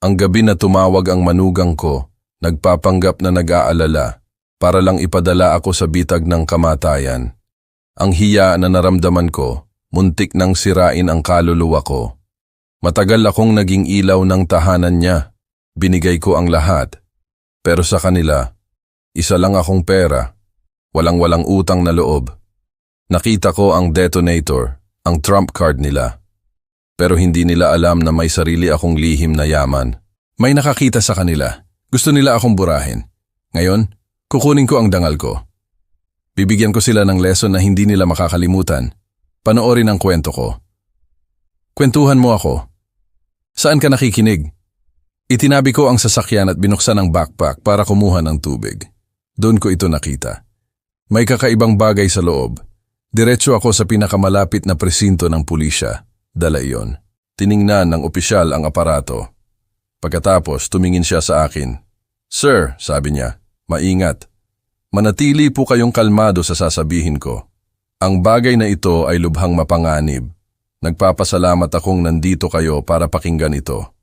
Ang gabi na tumawag ang manugang ko, nagpapanggap na nag-aalala para lang ipadala ako sa bitag ng kamatayan. Ang hiya na naramdaman ko, muntik nang sirain ang kaluluwa ko. Matagal akong naging ilaw ng tahanan niya. Binigay ko ang lahat. Pero sa kanila, isa lang akong pera. Walang-walang utang na loob. Nakita ko ang detonator, ang trump card nila. Pero hindi nila alam na may sarili akong lihim na yaman. May nakakita sa kanila. Gusto nila akong burahin. Ngayon, kukunin ko ang dangal ko. Bibigyan ko sila ng lesson na hindi nila makakalimutan. Panoorin ang kwento ko. Kwentuhan mo ako. Saan ka nakikinig? Itinabi ko ang sasakyan at binuksan ang backpack para kumuha ng tubig. Doon ko ito nakita. May kakaibang bagay sa loob. Diretso ako sa pinakamalapit na presinto ng pulisya. Dala iyon. Tiningnan ng opisyal ang aparato. Pagkatapos, tumingin siya sa akin. Sir, sabi niya, maingat. Manatili po kayong kalmado sa sasabihin ko. Ang bagay na ito ay lubhang mapanganib. Nagpapasalamat akong nandito kayo para pakinggan ito.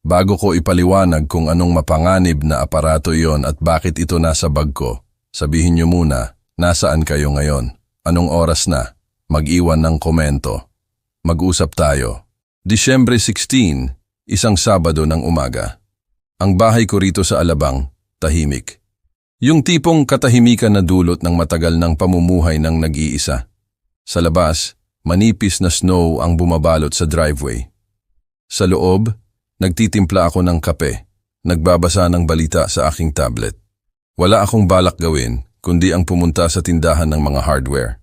Bago ko ipaliwanag kung anong mapanganib na aparato iyon at bakit ito nasa bag ko, sabihin niyo muna, nasaan kayo ngayon? Anong oras na? Mag-iwan ng komento. Mag-usap tayo. Disyembre 16, isang Sabado ng umaga. Ang bahay ko rito sa Alabang, tahimik. Yung tipong katahimikan na dulot ng matagal ng pamumuhay ng nag-iisa. Sa labas, manipis na snow ang bumabalot sa driveway. Sa loob, nagtitimpla ako ng kape, nagbabasa ng balita sa aking tablet. Wala akong balak gawin, kundi ang pumunta sa tindahan ng mga hardware.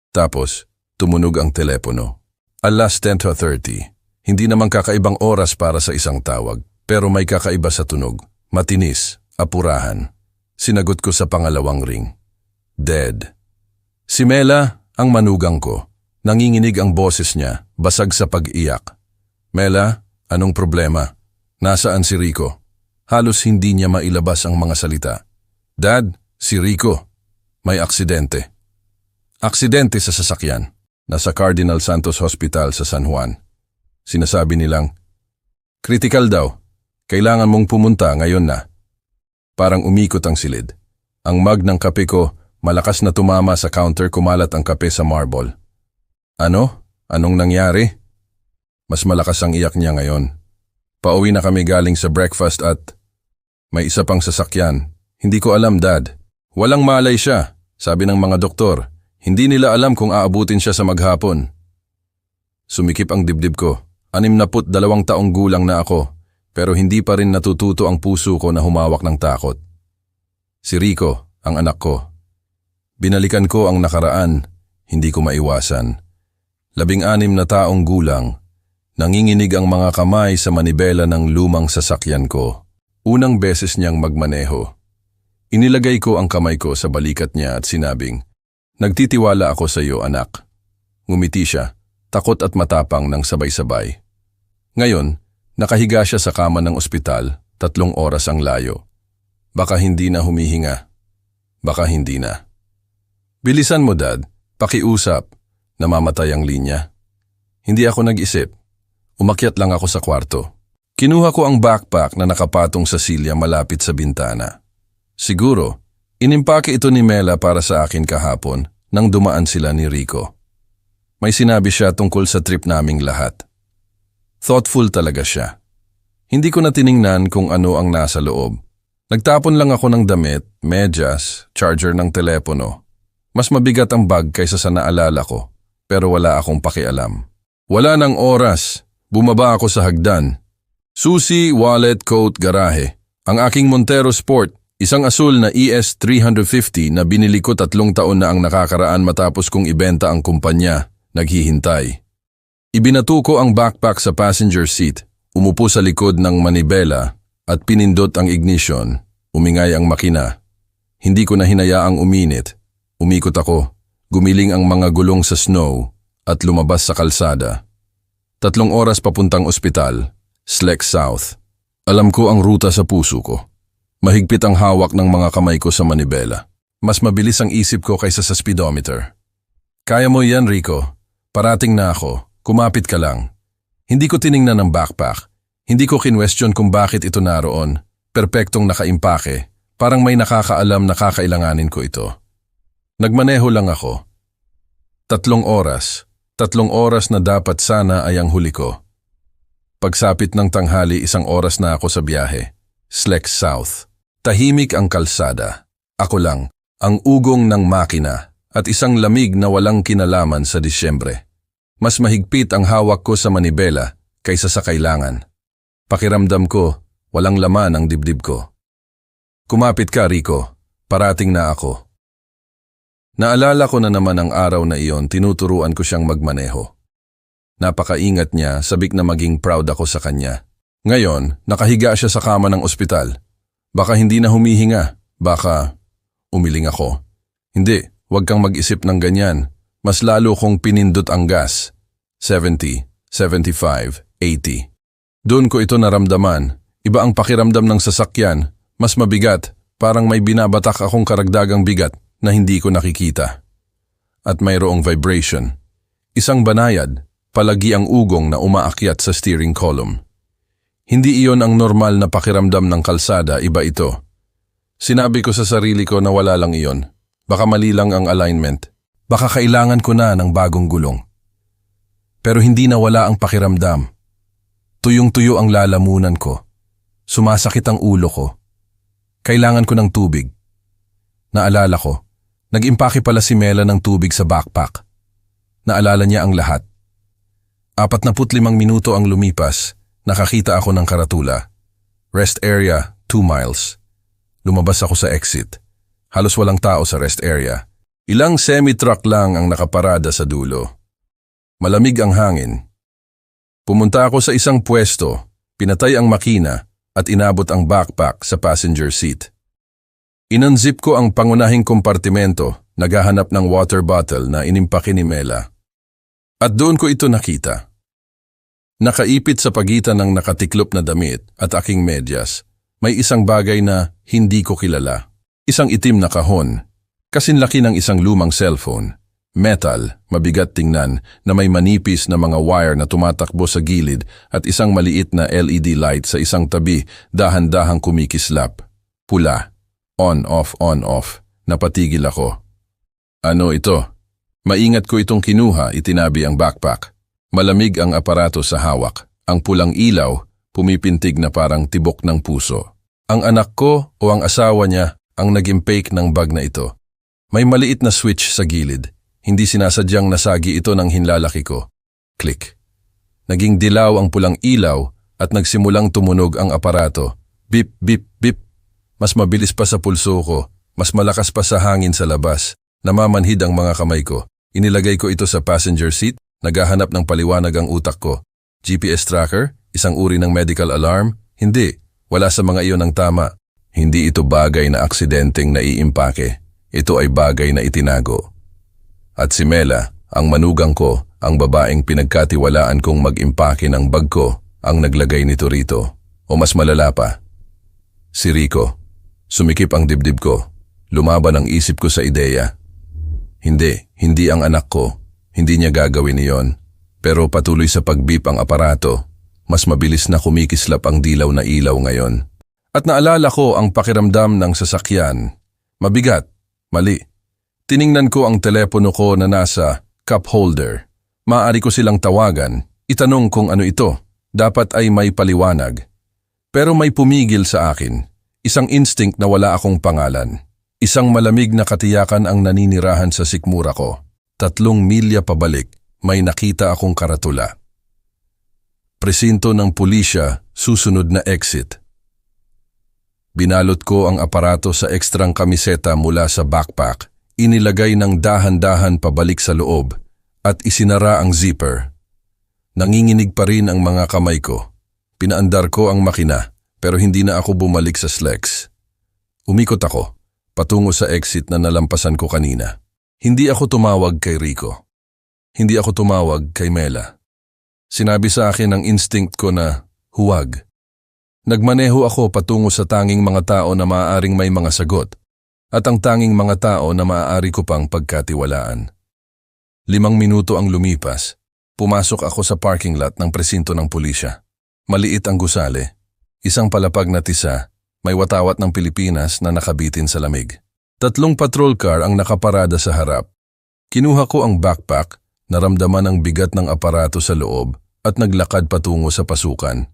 Tapos, tumunog ang telepono. Alas 10:30. Hindi naman kakaibang oras para sa isang tawag, pero may kakaiba sa tunog. Matinis, apurahan. Sinagot ko sa pangalawang ring. Dead. Si Mela, ang manugang ko. Nanginginig ang boses niya, basag sa pag-iyak. Mela, anong problema? Nasaan si Rico? Halos hindi niya mailabas ang mga salita. Dad, si Rico. May aksidente. Aksidente sa sasakyan. Nasa Cardinal Santos Hospital sa San Juan. Sinasabi nilang, critical daw. Kailangan mong pumunta ngayon na. Parang umikot ang silid. Ang mug ng kape ko, malakas na tumama sa counter, kumalat ang kape sa marble. Ano? Anong nangyari? Mas malakas ang iyak niya ngayon. Pauwi na kami galing sa breakfast at may isa pang sasakyan. Hindi ko alam, Dad. Walang malay siya, sabi ng mga doktor. Hindi nila alam kung aabutin siya sa maghapon. Sumikip ang dibdib ko. 62 taong gulang na ako, pero hindi pa rin natututo ang puso ko na humawak ng takot. Si Rico, ang anak ko. Binalikan ko ang nakaraan, hindi ko maiwasan. 16 na taong gulang, nanginginig ang mga kamay sa manibela ng lumang sasakyan ko. Unang beses niyang magmaneho. Inilagay ko ang kamay ko sa balikat niya at sinabing, nagtitiwala ako sa iyo, anak. Ngumiti siya, takot at matapang ng sabay-sabay. Ngayon, nakahiga siya sa kama ng ospital, 3 oras ang layo. Baka hindi na humihinga. Baka hindi na. Bilisan mo, Dad. Pakiusap. Namamatay ang linya. Hindi ako nag-isip. Umakyat lang ako sa kwarto. Kinuha ko ang backpack na nakapatong sa silya malapit sa bintana. Siguro, inimpake ito ni Mela para sa akin kahapon nang dumaan sila ni Rico. May sinabi siya tungkol sa trip naming lahat. Thoughtful talaga siya. Hindi ko na tiningnan kung ano ang nasa loob. Nagtapon lang ako ng damit, medyas, charger ng telepono. Mas mabigat ang bag kaysa sa naalala ko, pero wala akong pakialam. Wala nang oras. Bumaba ako sa hagdan. Susi, wallet, coat, garahe. Ang aking Montero Sport, isang asul na ES350 na binili ko 3 taon na ang nakakaraan matapos kong ibenta ang kumpanya, naghihintay. Ibinato ko ang backpack sa passenger seat, umupo sa likod ng manibela at pinindot ang ignition. Umingay ang makina. Hindi ko na hinayaang uminit. Umikot ako, gumiling ang mga gulong sa snow at lumabas sa kalsada. 3 oras papuntang ospital, Slex South. Alam ko ang ruta sa puso ko. Mahigpit ang hawak ng mga kamay ko sa manibela. Mas mabilis ang isip ko kaysa sa speedometer. Kaya mo yan, Rico. Parating na ako. Kumapit ka lang. Hindi ko tiningnan ang backpack. Hindi ko kinwestiyon kung bakit ito naroon. Perpektong nakaimpake. Parang may nakakaalam na kakailanganin ko ito. Nagmaneho lang ako. 3 oras. 3 oras na dapat sana ay ang huli ko. Pagsapit ng tanghali, 1 oras na ako sa biyahe. Slex South. Tahimik ang kalsada. Ako lang, ang ugong ng makina at isang lamig na walang kinalaman sa Disyembre. Mas mahigpit ang hawak ko sa manibela kaysa sa kailangan. Pakiramdam ko, walang laman ang dibdib ko. Kumapit ka, Rico. Parating na ako. Naalala ko na naman ang araw na iyon, tinuturuan ko siyang magmaneho. Napakaingat niya, sabik na maging proud ako sa kanya. Ngayon, nakahiga siya sa kama ng ospital. Baka hindi na humihinga. Baka umiling ako. Hindi, huwag kang mag-isip ng ganyan. Mas lalo kong pinindot ang gas. 70, 75, 80. Doon ko ito naramdaman. Iba ang pakiramdam ng sasakyan. Mas mabigat, parang may binabatak akong karagdagang bigat na hindi ko nakikita. At mayroong vibration. Isang banayad, palagi ang ugong na umaakyat sa steering column. Hindi iyon ang normal na pakiramdam ng kalsada, iba ito. Sinabi ko sa sarili ko na wala lang iyon. Baka mali lang ang alignment. Baka kailangan ko na ng bagong gulong. Pero hindi nawala ang pakiramdam. Tuyong-tuyo ang lalamunan ko. Sumasakit ang ulo ko. Kailangan ko ng tubig. Naalala ko, nag-impake pala si Mela ng tubig sa backpack. Naalala niya ang lahat. 45 minuto ang lumipas, nakakita ako ng karatula. Rest area, 2 miles. Lumabas ako sa exit. Halos walang tao sa rest area. Ilang semi-truck lang ang nakaparada sa dulo. Malamig ang hangin. Pumunta ako sa isang pwesto, pinatay ang makina at inabot ang backpack sa passenger seat. Inunzip ko ang pangunahing kompartimento, naghahanap ng water bottle na inimpake ni Mela. At doon ko ito nakita. Nakaipit sa pagitan ng nakatiklop na damit at aking medyas, may isang bagay na hindi ko kilala. Isang itim na kahon, kasinlaki ng isang lumang cellphone. Metal, mabigat tingnan na may manipis na mga wire na tumatakbo sa gilid at isang maliit na LED light sa isang tabi, dahan-dahang kumikislap. Pula. On, off. Napatigil ako. Ano ito? Maingat ko itong kinuha, itinabi ang backpack. Malamig ang aparato sa hawak. Ang pulang ilaw, pumipintig na parang tibok ng puso. Ang anak ko o ang asawa niya ang nag-impake ng bag na ito. May maliit na switch sa gilid. Hindi sinasadyang nasagi ito ng hinlalaki ko. Click. Naging dilaw ang pulang ilaw at nagsimulang tumunog ang aparato. Bip, bip, bip. Mas mabilis pa sa pulso ko. Mas malakas pa sa hangin sa labas. Namamanhid ang mga kamay ko. Inilagay ko ito sa passenger seat. Naghahanap ng paliwanag ang utak ko. GPS tracker? Isang uri ng medical alarm? Hindi. Wala sa mga iyon ang tama. Hindi ito bagay na aksidenteng naiimpake. Ito ay bagay na itinago. At si Mela, ang manugang ko, ang babaeng pinagkatiwalaan kong mag-impake ng bag ko, ang naglagay nito rito. O mas malala pa. Si Rico. Sumikip ang dibdib ko. Lumaban ang isip ko sa ideya. Hindi ang anak ko. Hindi niya gagawin iyon. Pero patuloy sa pagbip ang aparato, mas mabilis na kumikislap ang dilaw na ilaw ngayon. At naalala ko ang pakiramdam ng sasakyan. Mabigat, mali. Tiningnan ko ang telepono ko na nasa cup holder. Maaari ko silang tawagan, itanong kung ano ito. Dapat ay may paliwanag. Pero may pumigil sa akin. Isang instinct na wala akong pangalan. Isang malamig na katiyakan ang naninirahan sa sikmura ko. 3 milya pabalik, may nakita akong karatula. Presinto ng pulisya, susunod na exit. Binalot ko ang aparato sa ekstrang kamiseta mula sa backpack. Inilagay ng dahan-dahan pabalik sa loob at isinara ang zipper. Nanginginig pa rin ang mga kamay ko. Pinaandar ko ang makina pero hindi na ako bumalik sa Slex. Umikot ako, patungo sa exit na nalampasan ko kanina. Hindi ako tumawag kay Rico. Hindi ako tumawag kay Mela. Sinabi sa akin ng instinct ko na huwag. Nagmaneho ako patungo sa tanging mga tao na maaaring may mga sagot. At ang tanging mga tao na maaari ko pang pagkatiwalaan. 5 minuto ang lumipas. Pumasok ako sa parking lot ng presinto ng pulisya. Maliit ang gusali. Isang palapag na tisa, may watawat ng Pilipinas na nakabitin sa lamig. 3 patrol car ang nakaparada sa harap. Kinuha ko ang backpack, naramdaman ang bigat ng aparato sa loob at naglakad patungo sa pasukan.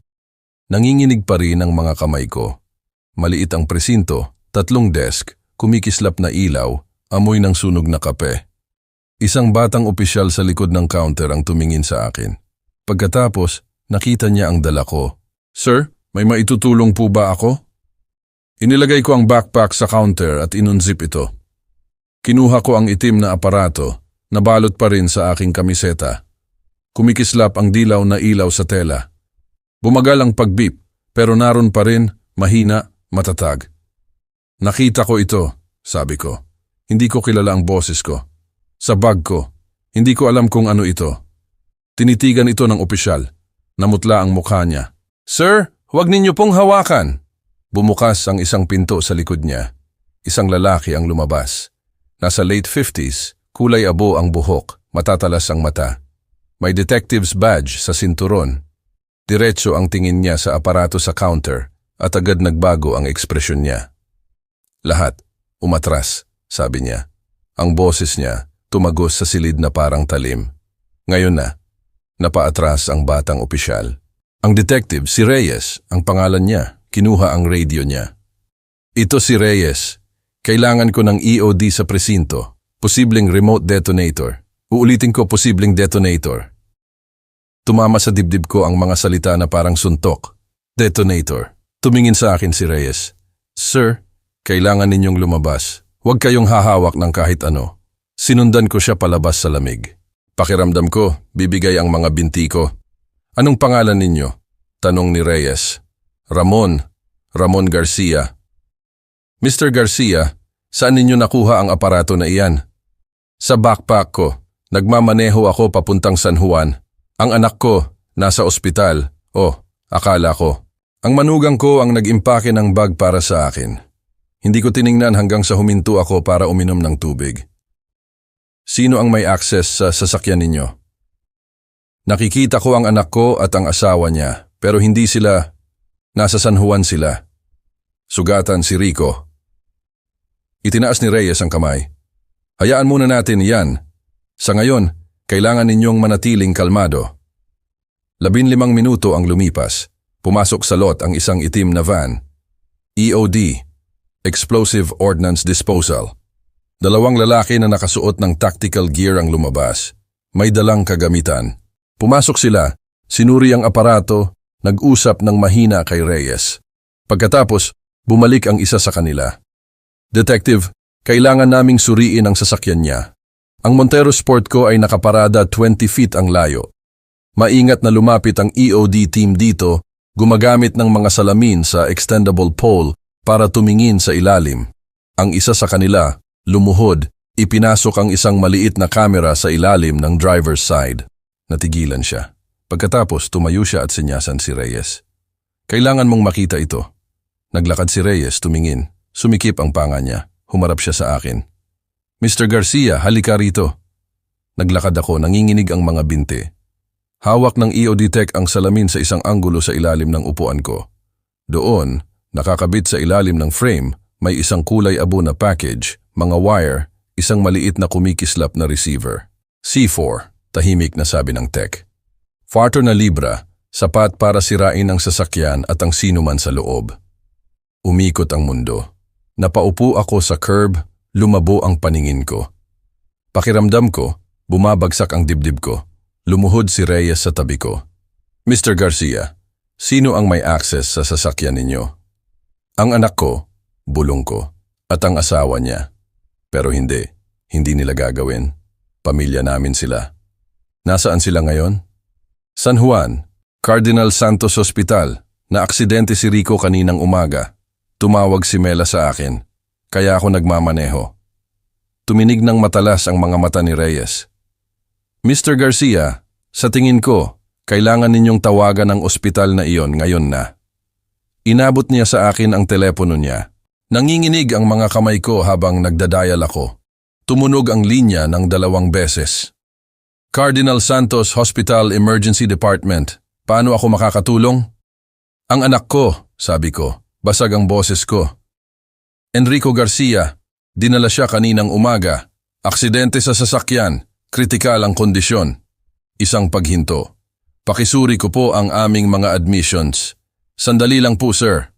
Nanginginig pa rin ang mga kamay ko. Maliit ang presinto, 3 desk, kumikislap na ilaw, amoy ng sunog na kape. Isang batang opisyal sa likod ng counter ang tumingin sa akin. Pagkatapos, nakita niya ang dala ko. Sir, may maitutulong po ba ako? Inilagay ko ang backpack sa counter at inunzip ito. Kinuha ko ang itim na aparato, nabalot pa rin sa aking kamiseta. Kumikislap ang dilaw na ilaw sa tela. Bumagal ang pagbip, pero naroon pa rin, mahina, matatag. Nakita ko ito, sabi ko. Hindi ko kilala ang boses ko. Sa bag ko, hindi ko alam kung ano ito. Tinitigan ito ng opisyal. Namutla ang mukha niya. Sir, huwag ninyo pong hawakan. Bumukas ang isang pinto sa likod niya. Isang lalaki ang lumabas. Nasa late 50s, kulay abo ang buhok, matatalas ang mata. May detective's badge sa sinturon. Diretso ang tingin niya sa aparato sa counter at agad nagbago ang ekspresyon niya. Lahat, umatras, sabi niya. Ang boses niya, tumagos sa silid na parang talim. Ngayon na, napaatras ang batang opisyal. Ang detective, si Reyes, ang pangalan niya, kinuha ang radio niya. Ito si Reyes. Kailangan ko ng EOD sa presinto. Posibleng remote detonator. Uulitin ko, posibleng detonator. Tumama sa dibdib ko ang mga salita na parang suntok. Detonator. Tumingin sa akin si Reyes. Sir, kailangan ninyong lumabas. Huwag kayong hahawak ng kahit ano. Sinundan ko siya palabas sa lamig. Pakiramdam ko, bibigay ang mga binti ko. Anong pangalan ninyo? Tanong ni Reyes. Ramon Garcia. Mr. Garcia, saan ninyo nakuha ang aparato na iyan? Sa backpack ko. Nagmamaneho ako papuntang San Juan. Ang anak ko, nasa ospital. Akala ko. Ang manugang ko ang nag-impake ng bag para sa akin. Hindi ko tiningnan hanggang sa huminto ako para uminom ng tubig. Sino ang may access sa sasakyan ninyo? Nakikita ko ang anak ko at ang asawa niya, pero hindi sila. Nasa San Juan sila. Sugatan si Rico. Itinaas ni Reyes ang kamay. Hayaan muna natin yan. Sa ngayon, kailangan ninyong manatiling kalmado. 15 minuto ang lumipas. Pumasok sa lot ang isang itim na van. EOD, Explosive Ordnance Disposal. 2 lalaki na nakasuot ng tactical gear ang lumabas. May dalang kagamitan. Pumasok sila, sinuri ang aparato, nag-usap ng mahina kay Reyes. Pagkatapos, bumalik ang isa sa kanila. Detective, kailangan naming suriin ang sasakyan niya. Ang Montero Sport ko ay nakaparada 20 feet ang layo. Maingat na lumapit ang EOD team dito, gumagamit ng mga salamin sa extendable pole para tumingin sa ilalim. Ang isa sa kanila, lumuhod, ipinasok ang isang maliit na kamera sa ilalim ng driver's side. Natigilan siya. Pagkatapos tumayo siya at sinyasan si Reyes. Kailangan mong makita ito. Naglakad si Reyes, tumingin. Sumikip ang panga niya. Humarap siya sa akin. Mr. Garcia, halika rito. Naglakad ako, nanginginig ang mga binti. Hawak ng EOD tech ang salamin sa isang anggulo sa ilalim ng upuan ko. Doon, nakakabit sa ilalim ng frame, may isang kulay abo na package, mga wire, isang maliit na kumikislap na receiver. C4, tahimik na sabi ng tech. Kwarto na libra, sapat para sirain ang sasakyan at ang sinuman sa loob. Umikot ang mundo. Napaupo ako sa curb, lumabo ang paningin ko. Pakiramdam ko, bumabagsak ang dibdib ko. Lumuhod si Reyes sa tabi ko. Mr. Garcia, sino ang may access sa sasakyan ninyo? Ang anak ko, bulong ko, at ang asawa niya. Pero hindi nila gagawin. Pamilya namin sila. Nasaan sila ngayon? San Juan, Cardinal Santos Hospital. Na-aksidente si Rico kaninang umaga. Tumawag si Mela sa akin, kaya ako nagmamaneho. Tuminig ng matalas ang mga mata ni Reyes. Mr. Garcia, sa tingin ko, kailangan ninyong tawagan ang ospital na iyon ngayon na. Inabot niya sa akin ang telepono niya. Nanginginig ang mga kamay ko habang nagdadial ako. Tumunog ang linya ng 2 beses. Cardinal Santos Hospital Emergency Department, paano ako makakatulong? Ang anak ko, sabi ko, basag ang boses ko. Enrico Garcia, dinala siya kaninang umaga. Aksidente sa sasakyan, kritikal ang kondisyon. Isang paghinto. Pakisuri ko po ang aming mga admissions. Sandali lang po, sir.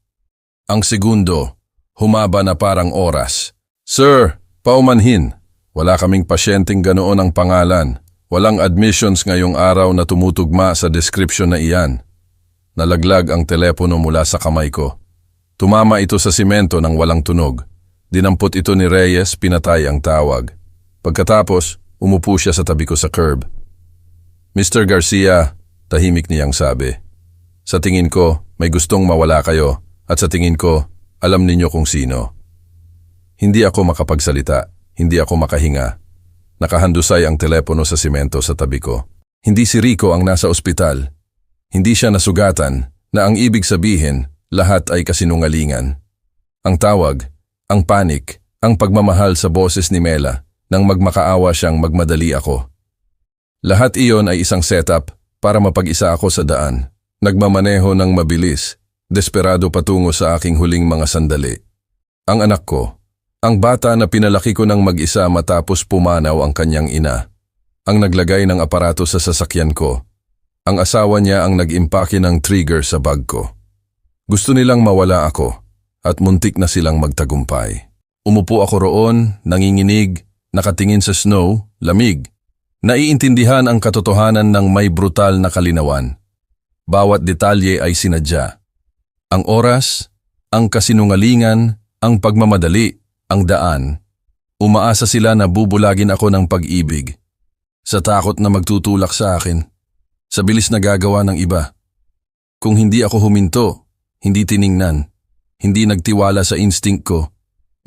Ang segundo, humaba na parang oras. Sir, paumanhin. Wala kaming pasyenteng ganoon ang pangalan. Walang admissions ngayong araw na tumutugma sa description na iyan. Nalaglag ang telepono mula sa kamay ko. Tumama ito sa simento ng walang tunog. Dinampot ito ni Reyes, pinatay ang tawag. Pagkatapos, umupo siya sa tabi ko sa curb. Mr. Garcia, tahimik niyang sabi. Sa tingin ko, may gustong mawala kayo at sa tingin ko, alam ninyo kung sino. Hindi ako makapagsalita, hindi ako makahinga. Nakahandusay ang telepono sa simento sa tabi ko. Hindi si Rico ang nasa ospital. Hindi siya nasugatan na ang ibig sabihin, lahat ay kasinungalingan. Ang tawag, ang panik, ang pagmamahal sa boses ni Mela nang magmakaawa siyang magmadali ako. Lahat iyon ay isang setup para mapag-isa ako sa daan. Nagmamaneho ng mabilis, desperado patungo sa aking huling mga sandali. Ang anak ko, ang bata na pinalaki ko ng mag-isa matapos pumanaw ang kanyang ina, ang naglagay ng aparato sa sasakyan ko. Ang asawa niya ang nag-impake ng trigger sa bag ko. Gusto nilang mawala ako at muntik na silang magtagumpay. Umupo ako roon, nanginginig, nakatingin sa snow, lamig. Naiintindihan ang katotohanan ng may brutal na kalinawan. Bawat detalye ay sinadya. Ang oras, ang kasinungalingan, ang pagmamadali, ang daan. Umaasa sila na bubulagin ako ng pag-ibig. Sa takot na magtutulak sa akin. Sa bilis na gagawa ng iba. Kung hindi ako huminto, hindi tiningnan, hindi nagtiwala sa instinct ko,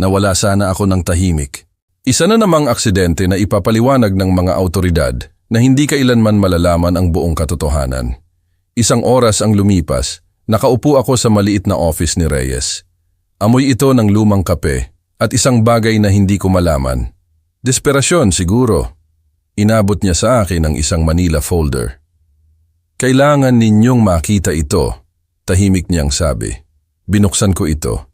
nawala sana ako ng tahimik. Isa na namang aksidente na ipapaliwanag ng mga autoridad na hindi kailanman malalaman ang buong katotohanan. Isang oras ang lumipas, nakaupo ako sa maliit na office ni Reyes. Amoy ito ng lumang kape at isang bagay na hindi ko malaman. Desperasyon siguro. Inabot niya sa akin ang isang Manila folder. Kailangan ninyong makita ito, tahimik niyang sabi. Binuksan ko ito.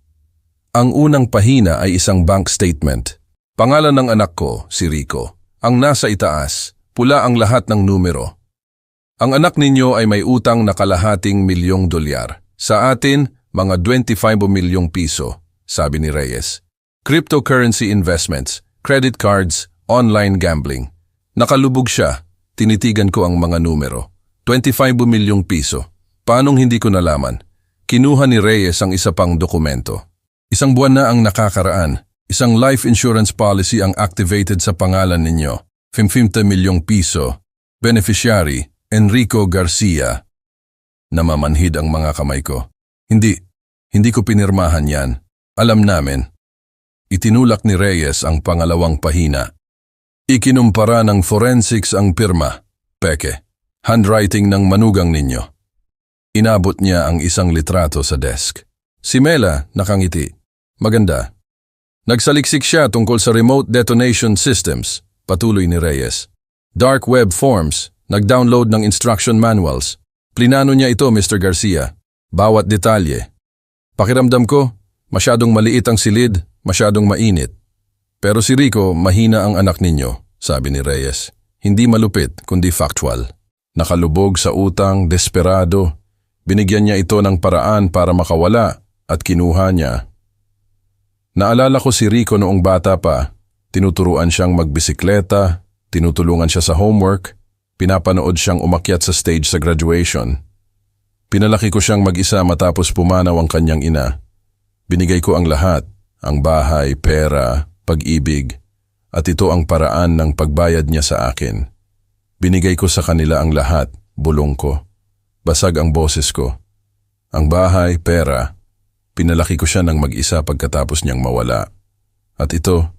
Ang unang pahina ay isang bank statement. Pangalan ng anak ko, si Rico. Ang nasa itaas, pula ang lahat ng numero. Ang anak ninyo ay may utang na kalahating $1,000,000. Sa atin, mga 25 milyong piso, sabi ni Reyes. Cryptocurrency investments, credit cards, online gambling. Nakalubog siya, tinitigan ko ang mga numero. 25 milyong piso. Paanong hindi ko nalaman? Kinuha ni Reyes ang isa pang dokumento. Isang buwan na ang nakakaraan. Isang life insurance policy ang activated sa pangalan ninyo. 50 milyong piso. Beneficiary, Enrico Garcia. Namamanhid ang mga kamay ko. Hindi ko pinirmahan yan. Alam namin. Itinulak ni Reyes ang pangalawang pahina. Ikinumpara ng forensics ang pirma. Peke. Handwriting ng manugang ninyo. Inabot niya ang isang litrato sa desk. Si Mela nakangiti. Maganda. Nagsaliksik siya tungkol sa remote detonation systems, patuloy ni Reyes. Dark web forms, nag-download ng instruction manuals. Plinano niya ito, Mr. Garcia. Bawat detalye. Pakiramdam ko, masyadong maliit ang silid, masyadong mainit. Pero si Rico, mahina ang anak ninyo, sabi ni Reyes. Hindi malupit, kundi factual. Nakalubog sa utang, desperado. Binigyan niya ito ng paraan para makawala at kinuha niya. Naalala ko si Rico noong bata pa. Tinuturuan siyang magbisikleta, tinutulungan siya sa homework, pinapanood siyang umakyat sa stage sa graduation. Pinalaki ko siyang mag-isa matapos pumanaw ang kanyang ina. Binigay ko ang lahat, ang bahay, pera, pag-ibig, at ito ang paraan ng pagbayad niya sa akin. Binigay ko sa kanila ang lahat, bulong ko. Basag ang boses ko. Ang bahay, pera, pinalaki ko siya ng mag-isa pagkatapos niyang mawala. At ito,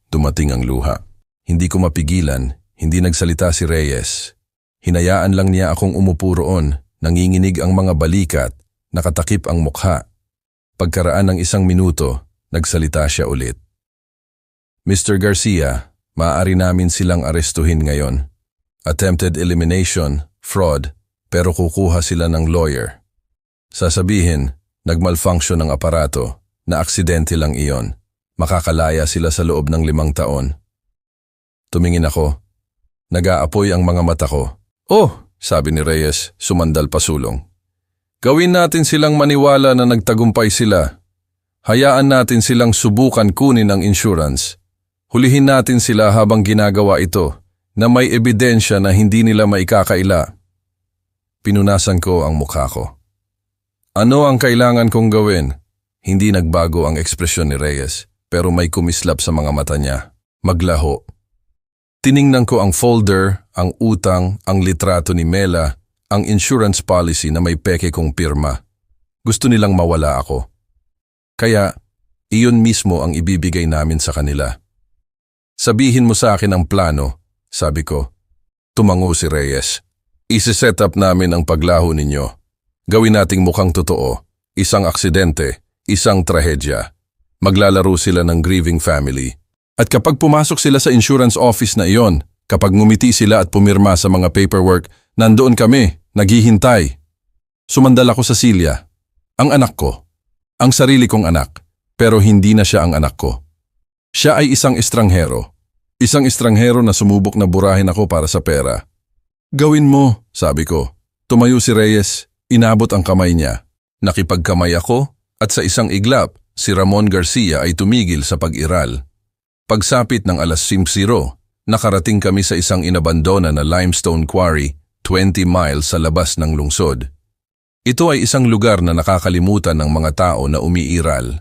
dumating ang luha. Hindi ko mapigilan, hindi nagsalita si Reyes. Hinayaan lang niya akong umupo roon, nanginginig ang mga balikat, nakatakip ang mukha. Pagkaraan ng 1 minuto, nagsalita siya ulit. Mr. Garcia, maaari namin silang arestuhin ngayon. Attempted elimination, fraud, pero kukuha sila ng lawyer. Sasabihin, nagmalfunction ang aparato, na aksidente lang iyon. Makakalaya sila sa loob ng 5 taon. Tumingin ako. Nag-aapoy ang mga mata ko. Oh, sabi ni Reyes, sumandal pasulong. Gawin natin silang maniwala na nagtagumpay sila. Hayaan natin silang subukan kunin ang insurance. Hulihin natin sila habang ginagawa ito na may ebidensya na hindi nila maikakaila. Pinunasan ko ang mukha ko. Ano ang kailangan kong gawin? Hindi nagbago ang ekspresyon ni Reyes, pero may kumislap sa mga mata niya. Maglaho. Tiningnan ko ang folder, ang utang, ang litrato ni Mela, ang insurance policy na may peke kong pirma. Gusto nilang mawala ako. Kaya, iyon mismo ang ibibigay namin sa kanila. Sabihin mo sa akin ang plano, sabi ko. Tumango si Reyes. Isi-set up namin ang paglaho ninyo. Gawin nating mukhang totoo. Isang aksidente, isang trahedya. Maglalaro sila ng grieving family. At kapag pumasok sila sa insurance office na iyon, kapag ngumiti sila at pumirma sa mga paperwork, nandoon kami, naghihintay. Sumandal ako sa Celia. Ang anak ko. Ang sarili kong anak. Pero hindi na siya ang anak ko. Siya ay isang estranghero. Isang estranghero na sumubok na burahin ako para sa pera. Gawin mo, sabi ko. Tumayo si Reyes, inabot ang kamay niya. Nakipagkamay ako at sa isang iglap, si Ramon Garcia ay tumigil sa pag-iral. Pagsapit ng 5:00, nakarating kami sa isang inabandona na limestone quarry 20 miles sa labas ng lungsod. Ito ay isang lugar na nakakalimutan ng mga tao na umiiral.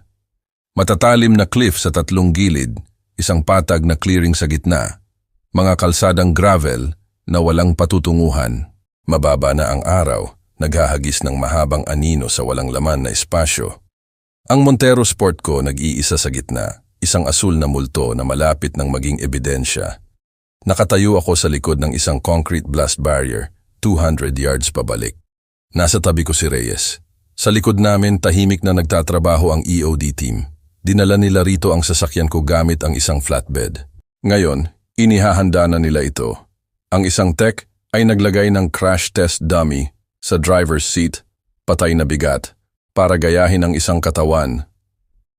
Matatalim na cliff sa 3 gilid, isang patag na clearing sa gitna, mga kalsadang gravel na walang patutunguhan. Mababa na ang araw, naghahagis ng mahabang anino sa walang laman na espasyo. Ang Montero Sport ko nag-iisa sa gitna. Isang asul na multo na malapit ng maging ebidensya. Nakatayo ako sa likod ng isang concrete blast barrier, 200 yards pabalik. Nasa tabi ko si Reyes. Sa likod namin, tahimik na nagtatrabaho ang EOD team. Dinala nila rito ang sasakyan ko gamit ang isang flatbed. Ngayon, inihahanda na nila ito. Ang isang tech ay naglagay ng crash test dummy sa driver's seat, patay na bigat, para gayahin ang isang katawan.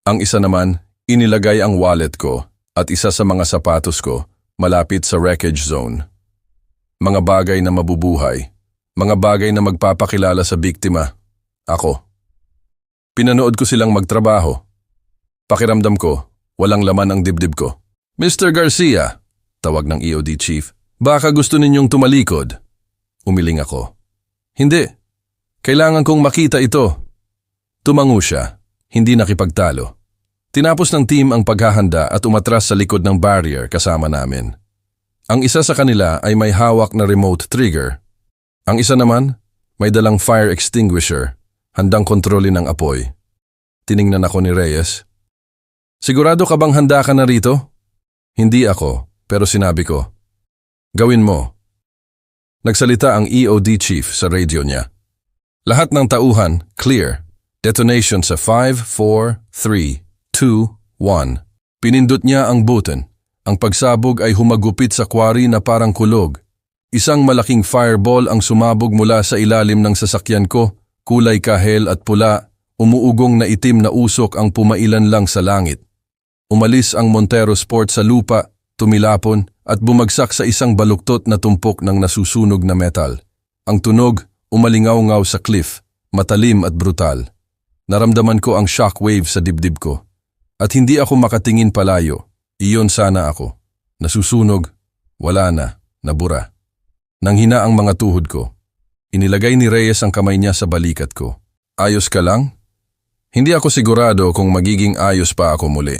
Ang isa naman, inilagay ang wallet ko at isa sa mga sapatos ko malapit sa wreckage zone. Mga bagay na mabubuhay, mga bagay na magpapakilala sa biktima. Ako. Pinanood ko silang magtrabaho. Pakiramdam ko, walang laman ang dibdib ko. Mr. Garcia, tawag ng EOD chief, baka gusto ninyong tumalikod. Umiling ako. Hindi. Kailangan kong makita ito. Tumango siya, hindi nakipagtalo. Tinapos ng team ang paghahanda at umatras sa likod ng barrier kasama namin. Ang isa sa kanila ay may hawak na remote trigger. Ang isa naman, may dalang fire extinguisher, handang kontrolin ang apoy. Tiningnan ako ni Reyes. Sigurado ka bang handa ka na rito? Hindi ako, pero sinabi ko. Gawin mo. Nagsalita ang EOD chief sa radio niya. Lahat ng tauhan, clear. Detonation sa 5, 4, 3, 2, 1. Pinindot niya ang button. Ang pagsabog ay humagupit sa quarry na parang kulog. Isang malaking fireball ang sumabog mula sa ilalim ng sasakyan ko, kulay kahel at pula, umuugong na itim na usok ang pumailan lang sa langit. Umalis ang Montero Sport sa lupa, tumilapon at bumagsak sa isang baluktot na tumpok ng nasusunog na metal. Ang tunog, umalingaw-ngaw sa cliff, matalim at brutal. Naramdaman ko ang shockwave sa dibdib ko. At hindi ako makatingin palayo. Iyon sana ako. Nasusunog. Wala na. Nabura. Nanghina ang mga tuhod ko. Inilagay ni Reyes ang kamay niya sa balikat ko. Ayos ka lang? Hindi ako sigurado kung magiging ayos pa ako muli.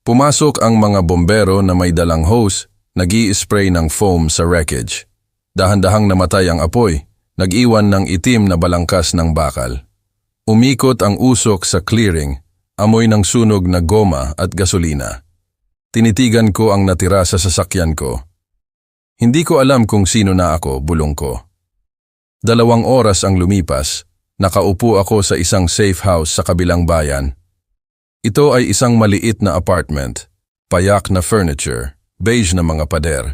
Pumasok ang mga bombero na may dalang hose, nag-i-spray ng foam sa wreckage. Dahan-dahang namatay ang apoy, nag-iwan ng itim na balangkas ng bakal. Umikot ang usok sa clearing, amoy ng sunog na goma at gasolina. Tinitigan ko ang natira sa sasakyan ko. Hindi ko alam kung sino na ako, bulong ko. 2 oras ang lumipas, nakaupo ako sa isang safe house sa kabilang bayan. Ito ay isang maliit na apartment, payak na furniture, beige na mga pader,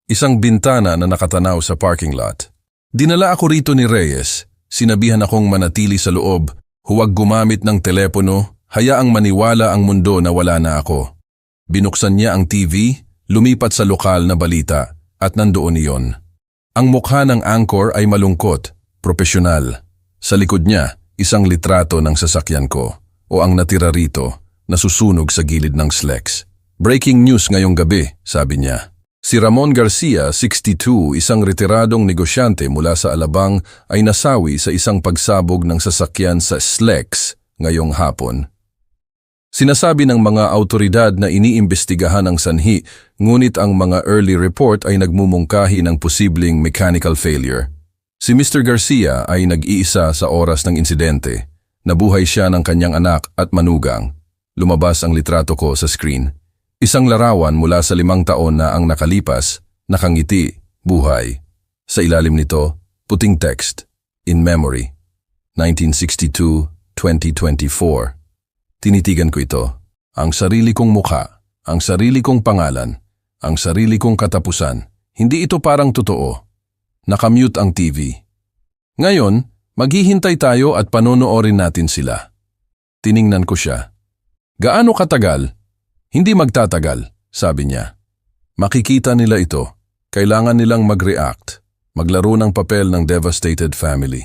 isang bintana na nakatanaw sa parking lot. Dinala ako rito ni Reyes, Sinabihan akong manatili sa loob, huwag gumamit ng telepono, hayaang maniwala ang mundo na wala na ako. Binuksan niya ang TV, lumipat sa lokal na balita, at nandoon iyon. Ang mukha ng anchor ay malungkot, propesyonal. Sa likod niya, isang litrato ng sasakyan ko, o ang natira rito, nasusunog sa gilid ng Slex. Breaking news ngayong gabi, sabi niya. Si Ramon Garcia, 62, isang retiradong negosyante mula sa Alabang, ay nasawi sa isang pagsabog ng sasakyan sa Slex ngayong hapon. Sinasabi ng mga autoridad na iniimbestigahan ang sanhi, ngunit ang mga early report ay nagmumungkahi ng posibleng mechanical failure. Si Mr. Garcia ay nag-iisa sa oras ng insidente. Nabuhay siya ng kanyang anak at manugang. Lumabas ang litrato ko sa screen. Isang larawan mula sa 5 taon na ang nakalipas, nakangiti, buhay. Sa ilalim nito, puting text, in memory, 1962-2024. Tinitigan ko ito, ang sarili kong mukha, ang sarili kong pangalan, ang sarili kong katapusan. Hindi ito parang totoo. Nakamute ang TV. Ngayon, maghihintay tayo at panonoorin natin sila. Tiningnan ko siya. Gaano katagal? Hindi magtatagal, sabi niya. Makikita nila ito. Kailangan nilang mag-react, maglaro ng papel ng devastated family.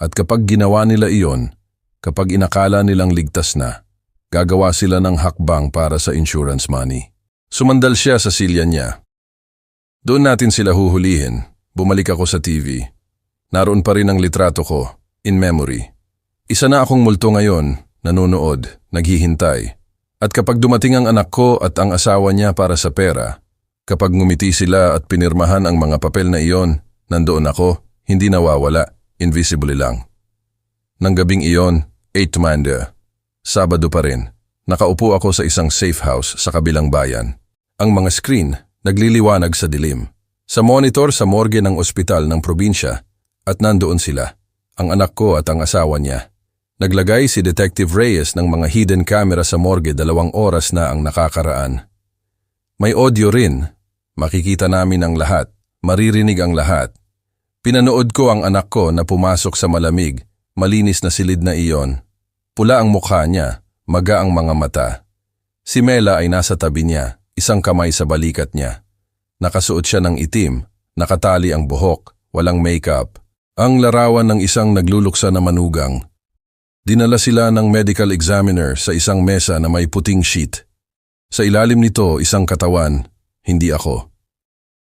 At kapag ginawa nila iyon, kapag inakala nilang ligtas na, gagawa sila ng hakbang para sa insurance money. Sumandal siya sa silya niya. Doon natin sila huhulihin. Bumalik ako sa TV. Naroon pa rin ang litrato ko, in memory. Isa na akong multo ngayon, nanonood, naghihintay. At kapag dumating ang anak ko at ang asawa niya para sa pera, kapag ngumiti sila at pinirmahan ang mga papel na iyon, nandoon ako, hindi nawawala, invisibly lang. Nang gabing iyon, 8 Manda, Sabado pa rin, nakaupo ako sa isang safe house sa kabilang bayan. Ang mga screen, nagliliwanag sa dilim. Sa monitor sa morgue ng ospital ng probinsya, at nandoon sila, ang anak ko at ang asawa niya. Naglagay si Detective Reyes ng mga hidden camera sa morgue 2 oras na ang nakakaraan. May audio rin. Makikita namin ang lahat. Maririnig ang lahat. Pinanood ko ang anak ko na pumasok sa malamig, malinis na silid na iyon. Pula ang mukha niya, maga ang mga mata. Si Mela ay nasa tabi niya, isang kamay sa balikat niya. Nakasuot siya ng itim, nakatali ang buhok, walang makeup. Ang larawan ng isang nagluluksa na manugang. Dinala sila ng medical examiner sa isang mesa na may puting sheet. Sa ilalim nito, isang katawan, hindi ako.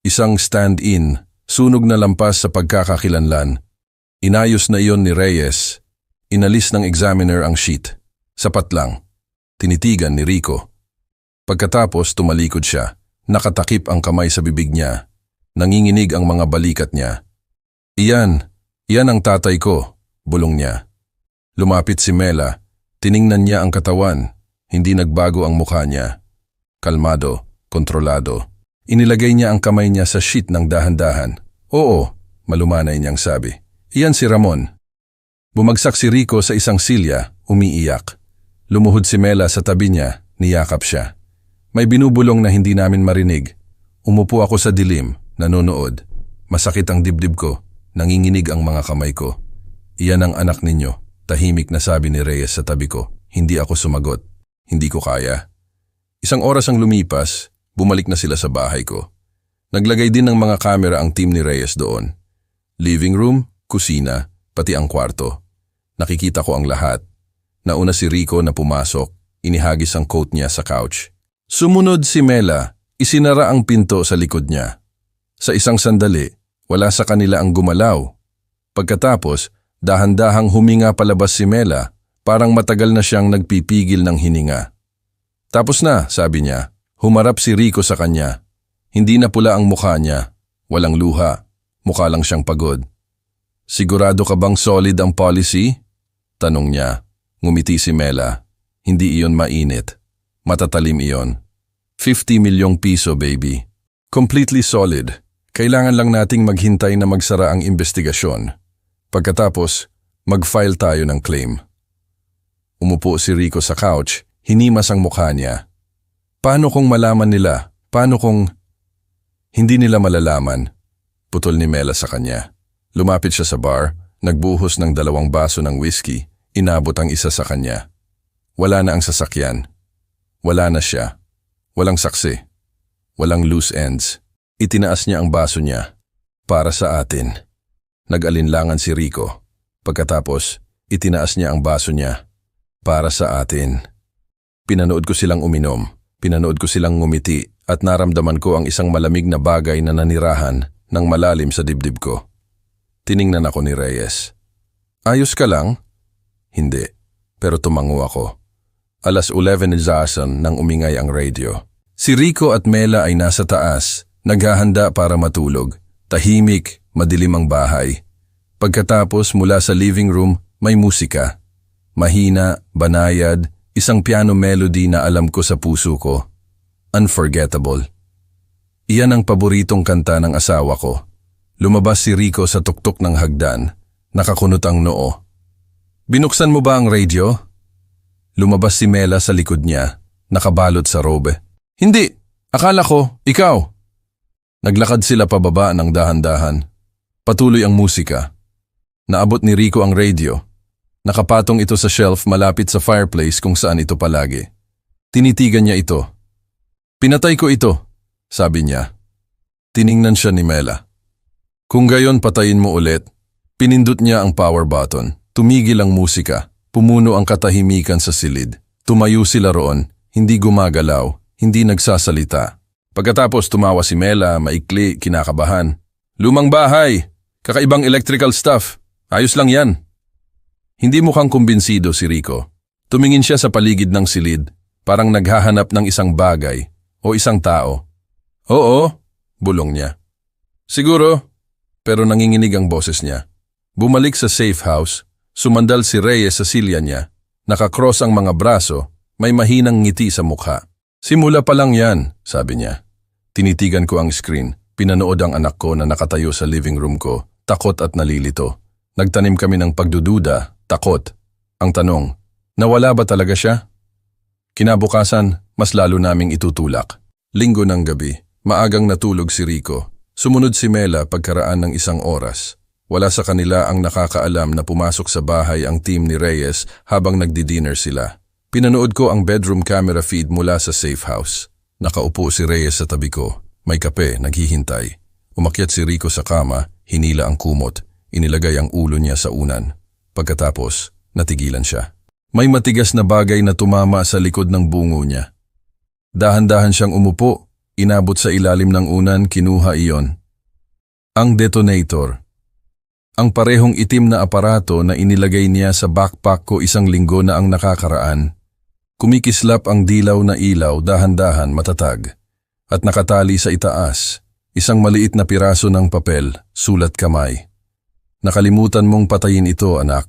Isang stand-in, sunog na lampas sa pagkakakilanlan. Inayos na iyon ni Reyes. Inalis ng examiner ang sheet. Sapat lang. Tinitigan ni Rico. Pagkatapos tumalikod siya. Nakatakip ang kamay sa bibig niya. Nanginginig ang mga balikat niya. Iyan ang tatay ko, bulong niya. Lumapit si Mela, tiningnan niya ang katawan, hindi nagbago ang mukha niya. Kalmado, kontrolado. Inilagay niya ang kamay niya sa sheet ng dahan-dahan. Oo, malumanay niyang sabi. Iyan si Ramon. Bumagsak si Rico sa isang silya, umiiyak. Lumuhod si Mela sa tabi niya, niyakap siya. May binubulong na hindi namin marinig. Umupo ako sa dilim, nanonood. Masakit ang dibdib ko, nanginginig ang mga kamay ko. Iyan ang anak ninyo. Tahimik na sabi ni Reyes sa tabi ko. Hindi ako sumagot. Hindi ko kaya. Isang oras ang lumipas, bumalik na sila sa bahay ko. Naglagay din ng mga kamera ang team ni Reyes doon. Living room, kusina, pati ang kwarto. Nakikita ko ang lahat. Nauna si Rico na pumasok, inihagis ang coat niya sa couch. Sumunod si Mela, isinara ang pinto sa likod niya. Sa isang sandali, wala sa kanila ang gumalaw. Pagkatapos, dahan-dahang huminga palabas si Mela, parang matagal na siyang nagpipigil ng hininga. Tapos na, sabi niya. Humarap si Rico sa kanya. Hindi na pula ang mukha niya. Walang luha. Mukha lang siyang pagod. Sigurado ka bang solid ang policy? Tanong niya. Ngumiti si Mela. Hindi iyon mainit. Matatalim iyon. 50 milyong piso, baby. Completely solid. Kailangan lang nating maghintay na magsara ang investigasyon. Pagkatapos, mag-file tayo ng claim. Umupo si Rico sa couch, hinimas ang mukha niya. Paano kung malaman nila? Paano kung hindi nila malalaman? Putol ni Mela sa kanya. Lumapit siya sa bar, Nagbuhos ng 2 baso ng whiskey, inabot ang isa sa kanya. Wala na ang sasakyan. Wala na siya. Walang saksi. Walang loose ends. Itinaas niya ang baso niya. Para sa atin. Nag-alinlangan si Rico. Pagkatapos, itinaas niya ang baso niya. Para sa atin. Pinanood ko silang uminom. Pinanood ko silang ngumiti at naramdaman ko ang isang malamig na bagay na nanirahan ng malalim sa dibdib ko. Tiningnan ako ni Reyes. Ayos ka lang? Hindi. Pero tumango ako. 11:11 nang umingay ang radio. Si Rico at Mela ay nasa taas, naghahanda para matulog. Tahimik, madilim ang bahay. Pagkatapos mula sa living room, may musika. Mahina, banayad, isang piano melody na alam ko sa puso ko. Unforgettable. Iyan ang paboritong kanta ng asawa ko. Lumabas si Rico sa tuktok ng hagdan, nakakunot ang noo. Binuksan mo ba ang radio? Lumabas si Mela sa likod niya, nakabalot sa robe. Hindi, akala ko, ikaw. Naglakad sila pababa ng dahan-dahan. Patuloy ang musika. Naabot ni Rico ang radio. Nakapatong ito sa shelf malapit sa fireplace kung saan ito palagi. Tinitigan niya ito. Pinatay ko ito, sabi niya. Tiningnan siya ni Mela. Kung gayon patayin mo ulit, pinindot niya ang power button. Tumigil ang musika. Pumuno ang katahimikan sa silid. Tumayo sila roon, hindi gumagalaw, hindi nagsasalita. Pagkatapos tumawa si Mela, maikli, kinakabahan. Lumang bahay, kakaibang electrical stuff. Ayos lang yan. Hindi mukhang kumbinsido si Rico. Tumingin siya sa paligid ng silid, parang naghahanap ng isang bagay o isang tao. Oo, bulong niya. Siguro, pero nanginginig ang boses niya. Bumalik sa safe house, sumandal si Reyes sa silya niya. Nakakross ang mga braso, may mahinang ngiti sa mukha. Simula pa lang yan, sabi niya. Tinitigan ko ang screen. Pinanood ang anak ko na nakatayo sa living room ko, takot at nalilito. Nagtanim kami ng pagdududa, takot. Ang tanong, nawala ba talaga siya? Kinabukasan, mas lalo naming itutulak. Linggo ng gabi, maagang natulog si Rico. Sumunod si Mela pagkaraan ng 1 oras. Wala sa kanila ang nakakaalam na pumasok sa bahay ang team ni Reyes habang nagdi-dinner sila. Pinanood ko ang bedroom camera feed mula sa safe house. Nakaupo si Reyes sa tabi ko. May kape, naghihintay. Umakyat si Rico sa kama, hinila ang kumot. Inilagay ang ulo niya sa unan. Pagkatapos, natigilan siya. May matigas na bagay na tumama sa likod ng bungo niya. Dahan-dahan siyang umupo. Inabot sa ilalim ng unan, kinuha iyon. Ang detonator. Ang parehong itim na aparato na inilagay niya sa backpack ko 1 linggo na ang nakakaraan. Kumikislap ang dilaw na ilaw, dahan-dahan, matatag. At nakatali sa itaas, isang maliit na piraso ng papel, sulat kamay. Nakalimutan mong patayin ito, anak.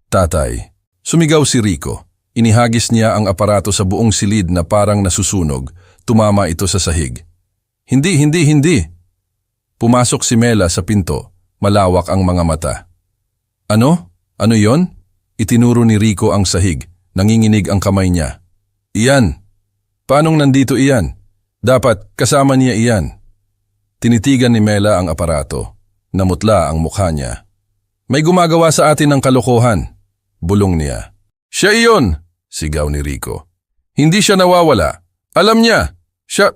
Tatay. Sumigaw si Rico. Inihagis niya ang aparato sa buong silid na parang nasusunog. Tumama ito sa sahig. Hindi. Pumasok si Mela sa pinto. Malawak ang mga mata. Ano? Ano yon? Itinuro ni Rico ang sahig. Nanginginig ang kamay niya. Iyan. Paanong nandito iyan? Dapat kasama niya iyan. Tinitigan ni Mela ang aparato. Namutla ang mukha niya. May gumagawa sa atin ng kalokohan. Bulong niya. Siya iyon! Sigaw ni Rico. Hindi siya nawawala. Alam niya. Siya.